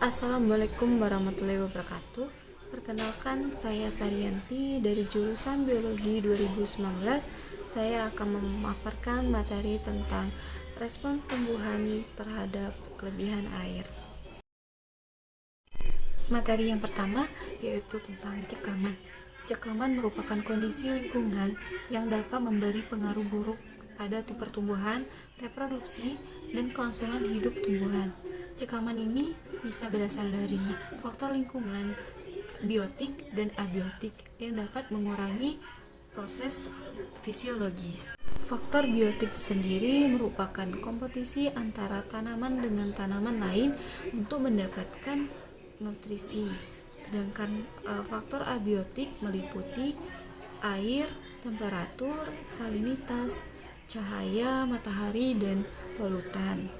Assalamualaikum warahmatullahi wabarakatuh. Perkenalkan, saya Sarianti dari jurusan Biologi 2019. Saya akan memaparkan materi tentang respon tumbuhan terhadap kelebihan air. Materi yang pertama yaitu tentang cekaman. Cekaman merupakan kondisi lingkungan yang dapat memberi pengaruh buruk pada pertumbuhan, reproduksi, dan kelangsungan hidup tumbuhan. Cekaman ini bisa berasal dari faktor lingkungan, biotik, dan abiotik yang dapat mengurangi proses fisiologis. Faktor biotik sendiri merupakan kompetisi antara tanaman dengan tanaman lain untuk mendapatkan nutrisi. Sedangkan faktor abiotik meliputi air, temperatur, salinitas, cahaya matahari, dan polutan.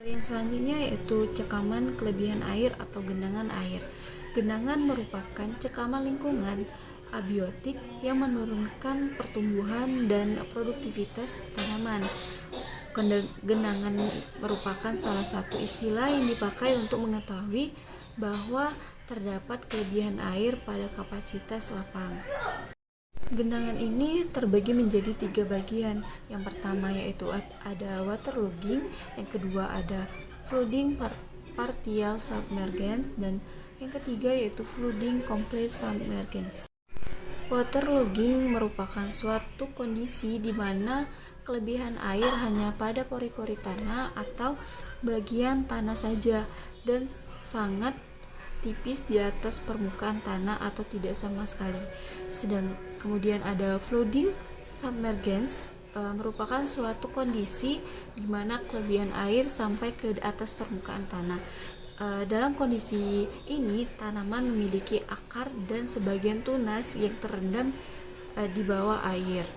Yang selanjutnya yaitu cekaman kelebihan air atau genangan air. Genangan merupakan cekaman lingkungan abiotik yang menurunkan pertumbuhan dan produktivitas tanaman. Genangan merupakan salah satu istilah yang dipakai untuk mengetahui bahwa terdapat kelebihan air pada kapasitas lapang. Genangan ini terbagi menjadi 3 bagian. Yang pertama yaitu ada waterlogging, yang kedua ada flooding partial submergence, dan yang ketiga yaitu flooding complete submergence. Waterlogging merupakan suatu kondisi di mana kelebihan air hanya pada pori-pori tanah atau bagian tanah saja dan sangat tipis di atas permukaan tanah atau tidak sama sekali. Kemudian ada flooding submergence, merupakan suatu kondisi di mana kelebihan air sampai ke atas permukaan tanah. Dalam kondisi ini tanaman memiliki akar dan sebagian tunas yang terendam di bawah air.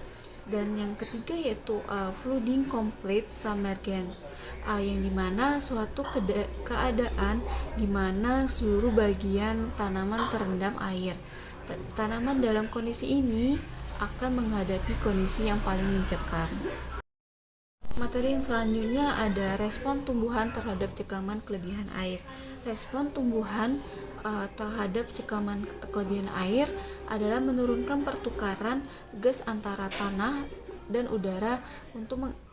Dan yang ketiga yaitu flooding complete submergence, yang dimana suatu keadaan dimana seluruh bagian tanaman terendam air. Tanaman dalam kondisi ini akan menghadapi kondisi yang paling mencekam. Materi yang selanjutnya ada respon tumbuhan terhadap cekaman kelebihan air. Respon tumbuhan terhadap cekaman kelebihan air adalah menurunkan pertukaran gas antara tanah dan udara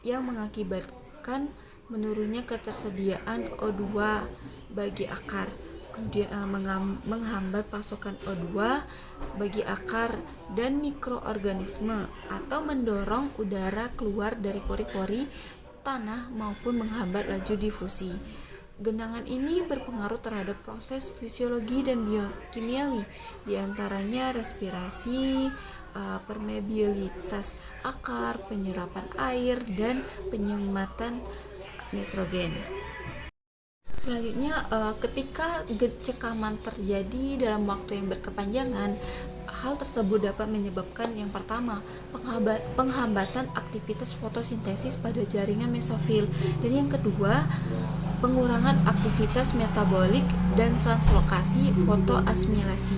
yang mengakibatkan menurunnya ketersediaan O2 bagi akar. Kemudian menghambat pasokan O2 bagi akar dan mikroorganisme atau mendorong udara keluar dari pori-pori tanah maupun menghambat laju difusi. Genangan ini berpengaruh terhadap proses fisiologi dan biokimiawi, diantaranya respirasi, permeabilitas akar, penyerapan air, dan penyematan nitrogen. Selanjutnya, ketika cekaman terjadi dalam waktu yang berkepanjangan, hal tersebut dapat menyebabkan yang pertama, penghambatan aktivitas fotosintesis pada jaringan mesofil, dan yang kedua, pengurangan aktivitas metabolik dan translokasi fotoasimilasi.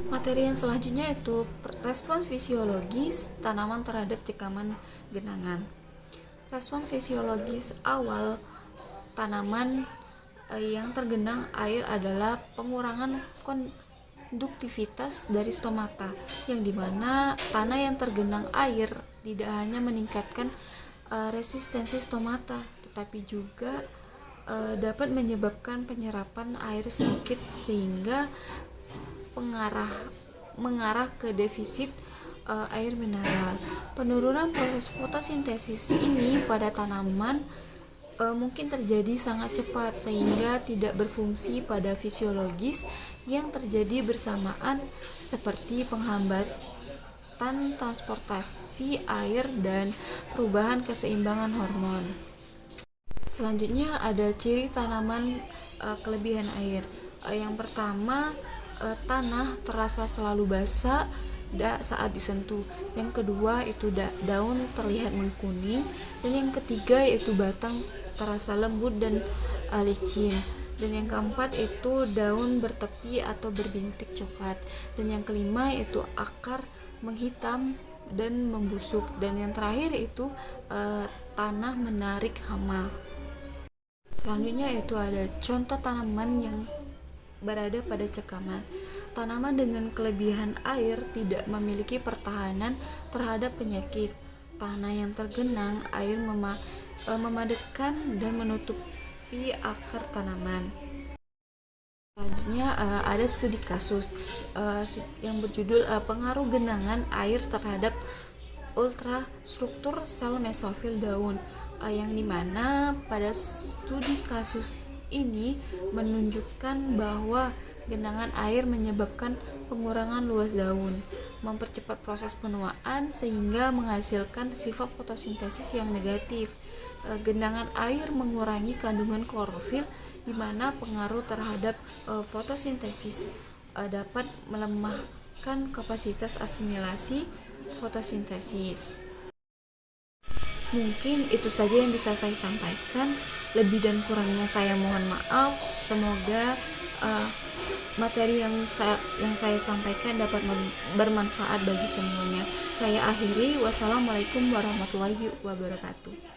Materi yang selanjutnya yaitu respon fisiologis tanaman terhadap cekaman genangan. Respon fisiologis awal tanaman yang tergenang air adalah pengurangan konduktivitas dari stomata, yang dimana tanah yang tergenang air tidak hanya meningkatkan resistensi stomata, tetapi juga dapat menyebabkan penyerapan air sedikit sehingga mengarah ke defisit air mineral. Penurunan proses fotosintesis ini pada tanaman mungkin terjadi sangat cepat sehingga tidak berfungsi pada fisiologis yang terjadi bersamaan seperti penghambatan transportasi air dan perubahan keseimbangan hormon. Selanjutnya ada ciri tanaman kelebihan air. Yang pertama, tanah terasa selalu basah saat disentuh. Yang kedua itu daun terlihat mengkuning, dan yang ketiga yaitu batang terasa lembut dan licin, dan yang keempat itu daun bertepi atau berbintik coklat, dan yang kelima itu akar menghitam dan membusuk, dan yang terakhir itu tanah menarik hama. Selanjutnya itu ada contoh tanaman yang berada pada cekaman. Tanaman dengan kelebihan air tidak memiliki pertahanan terhadap penyakit. Tanah yang tergenang air memadatkan dan menutupi akar tanaman. Selanjutnya ada studi kasus yang berjudul pengaruh genangan air terhadap ultrastruktur sel mesofil daun, yang dimana pada studi kasus ini menunjukkan bahwa genangan air menyebabkan pengurangan luas daun, mempercepat proses penuaan sehingga menghasilkan sifat fotosintesis yang negatif. Genangan air mengurangi kandungan klorofil, di mana pengaruh terhadap fotosintesis dapat melemahkan kapasitas asimilasi fotosintesis. Mungkin itu saja yang bisa saya sampaikan. Lebih dan kurangnya saya mohon maaf. Semoga materi yang saya sampaikan dapat bermanfaat bagi semuanya. Saya akhiri. Wassalamualaikum warahmatullahi wabarakatuh.